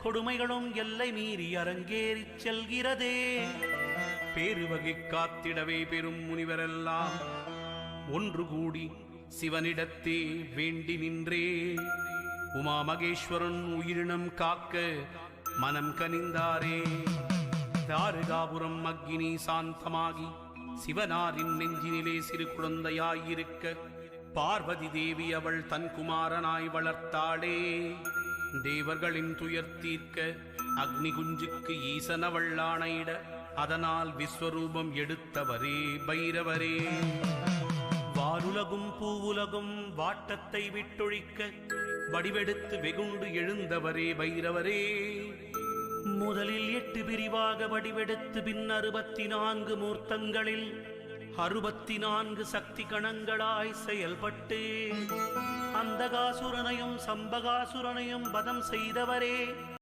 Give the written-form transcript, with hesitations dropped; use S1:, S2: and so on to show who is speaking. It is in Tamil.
S1: கொடுமைகளும் எல்லை மீறி அரங்கேறிச் செல்கிறதே. பேருவகை காத்திடவே பெரும் முனிவரெல்லாம் ஒன்று கூடி சிவனிடத்தே வேண்டி நின்றே. உமா மகேஸ்வரன் உயிரினம் காக்க மனம் கனிந்தாரே. தாருகாபுரம் அக்கினி சாந்தமாகி சிவனாரின் நெஞ்சினிலே சிறு குழந்தையாயிருக்க பார்வதி தேவி அவள் தன் குமாரனாய் வளர்த்தாளே. தேவர்களின் துயர் தீர்க்க அக்னி குஞ்சுக்கு ஈசனவள் ஆணையிட அதனால் விஸ்வரூபம் எடுத்தவரே பைரவரே. வாருலகும் பூவுலகும் வாட்டத்தை விட்டொழிக்க வடிவெடுத்து வெகுண்டு எழுந்தவரே பைரவரே. முதலில் 8 பிரிவாக வடிவெடுத்து பின் 64 மூர்த்தங்களில் 64 சக்தி கணங்களாய் செயல்பட்டு அந்தகாசுரனையும் சம்பகாசுரனையும் வதம் செய்தவரே.